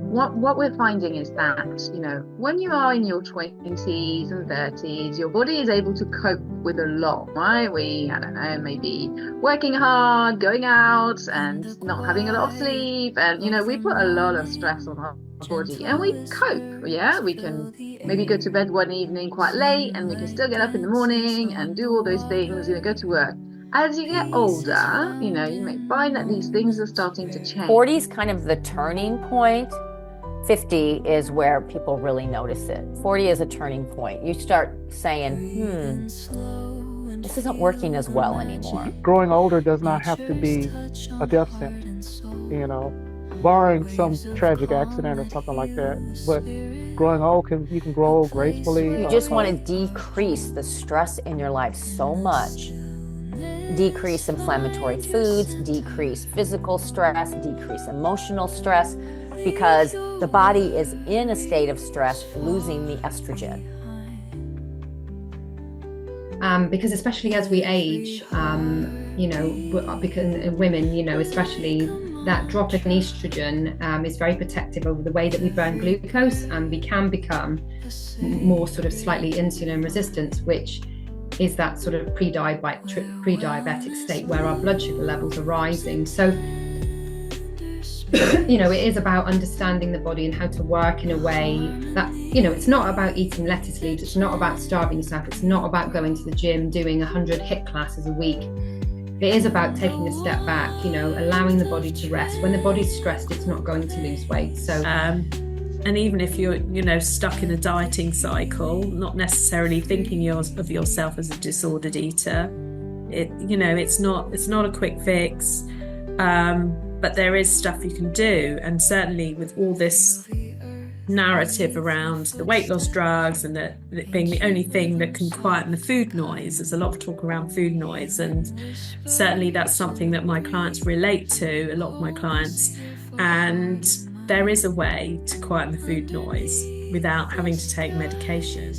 what we're finding is that, when you are in your 20s and 30s, your body is able to cope with a lot, right? I don't know, maybe working hard, going out and not having a lot of sleep. And, we put a lot of stress on our body and we cope. Yeah, we can maybe go to bed one evening quite late and we can still get up in the morning and do all those things, go to work. As you get older, you may find that these things are starting to change. 40 is kind of the turning point. 50 is where people really notice it. 40 is a turning point. You start saying, this isn't working as well anymore. Growing older does not have to be a death sentence, barring some tragic accident or something like that. But growing old, you can grow old gracefully. You just want to decrease the stress in your life so much. Decrease inflammatory foods, decrease physical stress, decrease emotional stress, because the body is in a state of stress, losing the estrogen. Because especially as we age, because in women, especially that drop in estrogen is very protective over the way that we burn glucose, and we can become more sort of slightly insulin resistant, which is that sort of pre-diabetic state where our blood sugar levels are rising. So, it is about understanding the body and how to work in a way that, it's not about eating lettuce leaves. It's not about starving yourself. It's not about going to the gym, doing 100 HIIT classes a week. It is about taking a step back, allowing the body to rest. When the body's stressed, it's not going to lose weight. So, and even if you're, stuck in a dieting cycle, not necessarily thinking of yourself as a disordered eater, it's not a quick fix. But there is stuff you can do. And certainly with all this narrative around the weight loss drugs and it being the only thing that can quieten the food noise, there's a lot of talk around food noise. And certainly that's something that my clients relate to, a lot of my clients. And there is a way to quieten the food noise without having to take medication.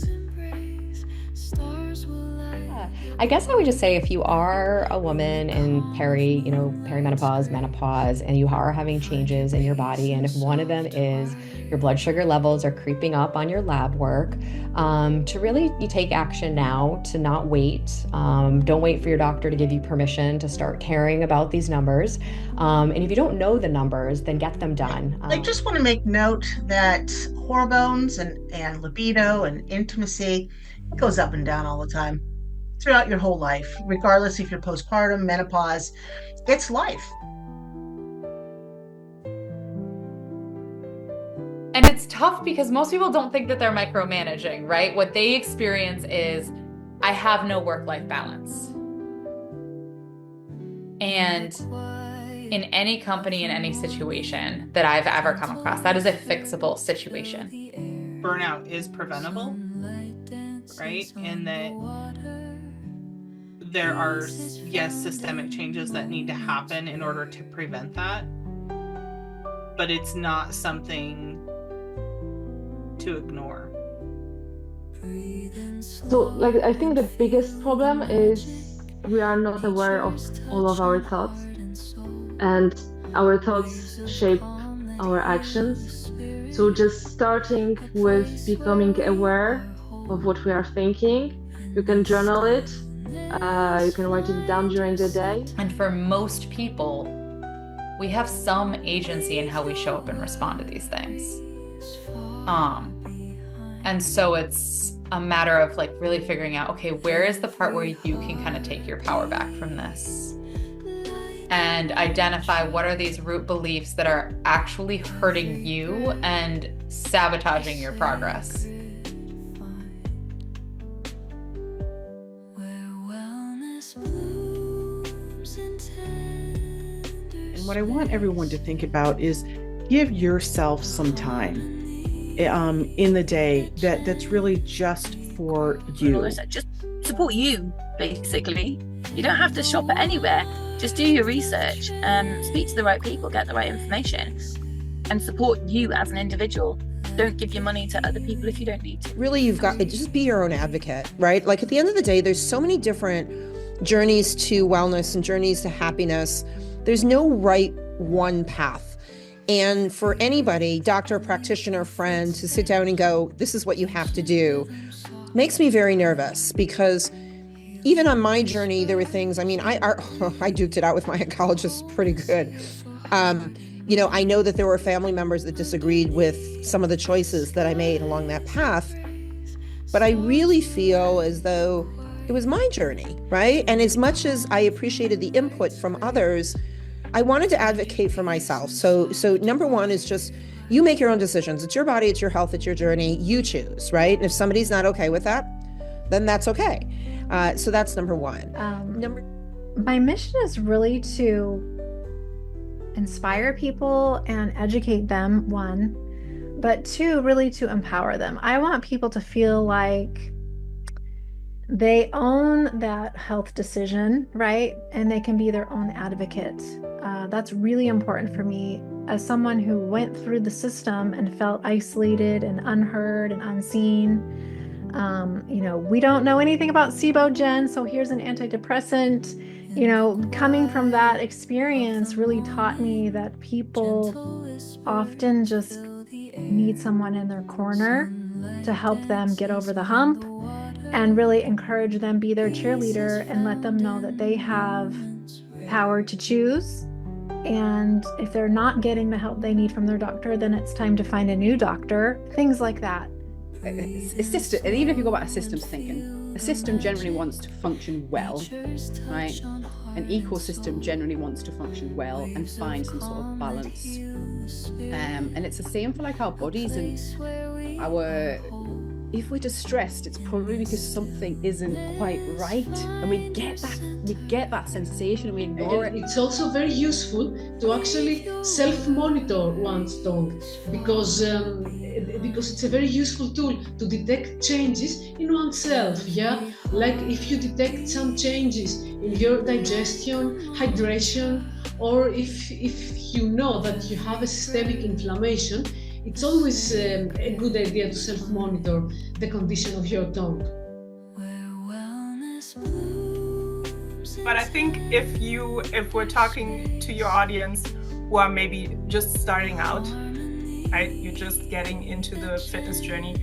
I guess I would just say if you are a woman in perimenopause, menopause, and you are having changes in your body, and if one of them is your blood sugar levels are creeping up on your lab work, to really you take action now, to not wait. Don't wait for your doctor to give you permission to start caring about these numbers. And if you don't know the numbers, then get them done. I just want to make note that hormones and libido and intimacy, it goes up and down all the time throughout your whole life, regardless if you're postpartum, menopause, it's life. And it's tough because most people don't think that they're micromanaging, right? What they experience is, I have no work-life balance. And in any company, in any situation that I've ever come across, that is a fixable situation. Burnout is preventable, right? In that there are, yes, systemic changes that need to happen in order to prevent that, but it's not something to ignore. So, I think the biggest problem is we are not aware of all of our thoughts, and our thoughts shape our actions. So just starting with becoming aware of what we are thinking, you can journal it. You can write it down during the day. And for most people, we have some agency in how we show up and respond to these things. And so it's a matter of really figuring out, okay, where is the part where you can kind of take your power back from this? And identify what are these root beliefs that are actually hurting you and sabotaging your progress. What I want everyone to think about is give yourself some time in the day that's really just for you. Just support you, basically. You don't have to shop at anywhere. Just do your research, speak to the right people, get the right information, and support you as an individual. Don't give your money to other people if you don't need to. Really, you've got to just be your own advocate, right? At the end of the day, there's so many different journeys to wellness and journeys to happiness. There's no right one path. And for anybody, doctor, practitioner, friend, to sit down and go, this is what you have to do, makes me very nervous, because even on my journey, there were things, I mean, I duked it out with my oncologist pretty good. I know that there were family members that disagreed with some of the choices that I made along that path, but I really feel as though it was my journey, right? And as much as I appreciated the input from others, I wanted to advocate for myself. So number one is just, you make your own decisions. It's your body, it's your health, it's your journey. You choose, right? And if somebody's not okay with that, then that's okay. So that's number one. My mission is really to inspire people and educate them, one, but two, really to empower them. I want people to feel like they own that health decision, right? And they can be their own advocate. That's really important for me as someone who went through the system and felt isolated and unheard and unseen. We don't know anything about SIBO, Jen, so here's an antidepressant. Coming from that experience really taught me that people often just need someone in their corner to help them get over the hump, and really encourage them, be their cheerleader, and let them know that they have power to choose. And if they're not getting the help they need from their doctor, then it's time to find a new doctor, things like that. It's system, and even if you go back to systems thinking, a system generally wants to function well, right? An ecosystem generally wants to function well and find some sort of balance. And it's the same for like our bodies and if we're distressed, it's probably because something isn't quite right, and we get that sensation and we ignore it. It's also very useful to actually self-monitor one's tongue, because it's a very useful tool to detect changes in oneself. Yeah, like if you detect some changes in your digestion, hydration, or if you know that you have a systemic inflammation, it's always a good idea to self-monitor the condition of your tongue. But I think if we're talking to your audience who are maybe just starting out, right? You're just getting into the fitness journey.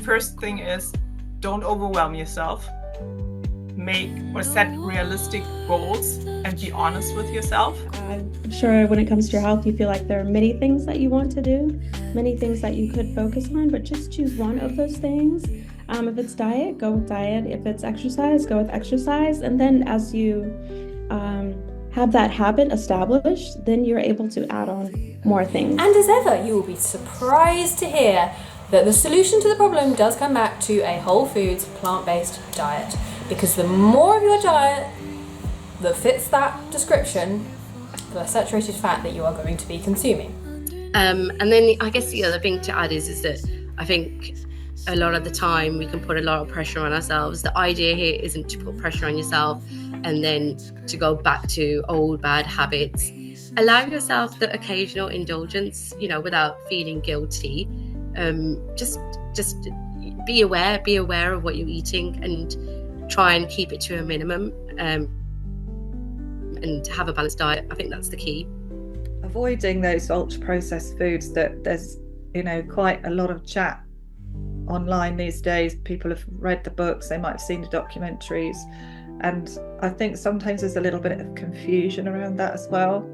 First thing is, don't overwhelm yourself. Make or set realistic goals and be honest with yourself. I'm sure when it comes to your health, you feel like there are many things that you want to do, many things that you could focus on, but just choose one of those things. If it's diet, go with diet. If it's exercise, go with exercise. And then as you have that habit established, then you're able to add on more things. And as ever, you will be surprised to hear that the solution to the problem does come back to a whole foods, plant-based diet. Because the more of your diet that fits that description, the less saturated fat that you are going to be consuming. And then I guess the other thing to add is that I think a lot of the time we can put a lot of pressure on ourselves. The idea here isn't to put pressure on yourself and then to go back to old bad habits. Allow yourself the occasional indulgence, without feeling guilty. Just be aware of what you're eating and try and keep it to a minimum, and have a balanced diet. I think that's the key. Avoiding those ultra processed foods that there's quite a lot of chat online these days. People have read the books, they might have seen the documentaries, and I think sometimes there's a little bit of confusion around that as well,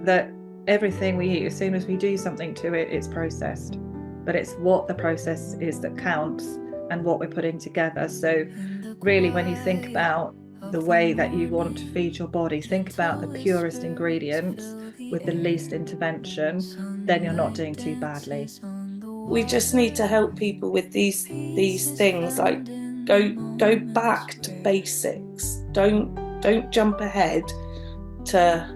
that everything we eat, as soon as we do something to it, it's processed, but it's what the process is that counts and what we're putting together. So really, when you think about the way that you want to feed your body, think about the purest ingredients with the least intervention, then you're not doing too badly. We just need to help people with these things, like go back to basics. Don't jump ahead to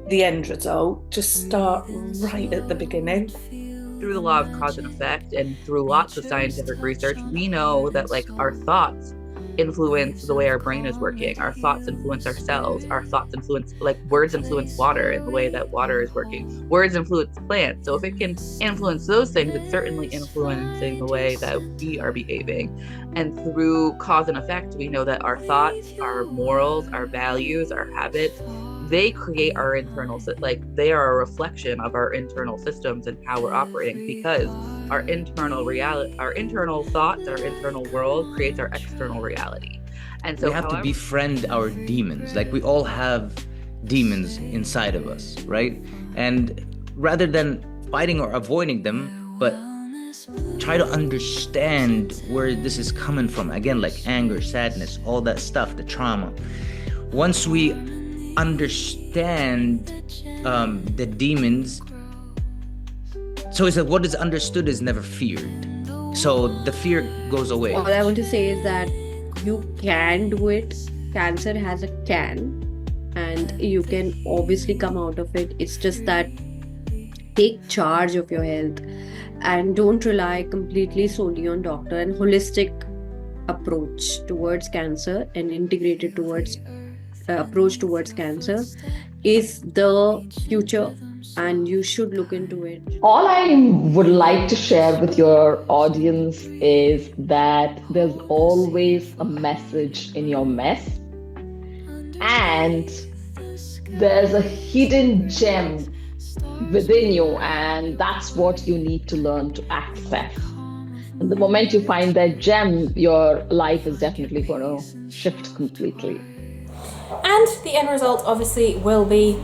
the end result. Just start right at the beginning. Through the law of cause and effect and through lots of scientific research, we know that our thoughts influence the way our brain is working. Our thoughts influence our cells. Our thoughts influence, words influence water and the way that water is working. Words influence plants. So if it can influence those things, it's certainly influencing the way that we are behaving. And through cause and effect, we know that our thoughts, our morals, our values, our habits they create our internal, like they are a reflection of our internal systems and how we're operating, because our internal reality, our internal thoughts, our internal world creates our external reality. And so we have to befriend our demons. Like, we all have demons inside of us, right? And rather than fighting or avoiding them, but try to understand where this is coming from. Again, like anger, sadness, all that stuff, the trauma. Once we understand the demons, so it's like what is understood is never feared. So the fear goes away. All I want to say is that you can do it. Cancer has a can, and you can obviously come out of it. It's just that take charge of your health and don't rely completely solely on doctor. And holistic approach towards cancer and integrated towards approach towards cancer is the future, and you should look into it. All I would like to share with your audience is that there's always a message in your mess, and there's a hidden gem within you, and that's what you need to learn to access. And the moment you find that gem, your life is definitely going to shift completely. And the end result obviously will be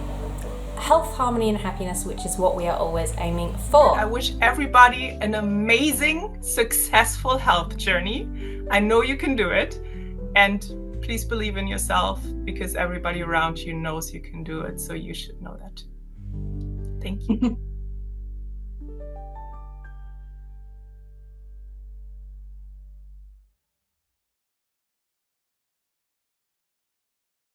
health, harmony and happiness, which is what we are always aiming for. I wish everybody an amazing, successful health journey. I know you can do it. And please believe in yourself, because everybody around you knows you can do it. So you should know that. Thank you.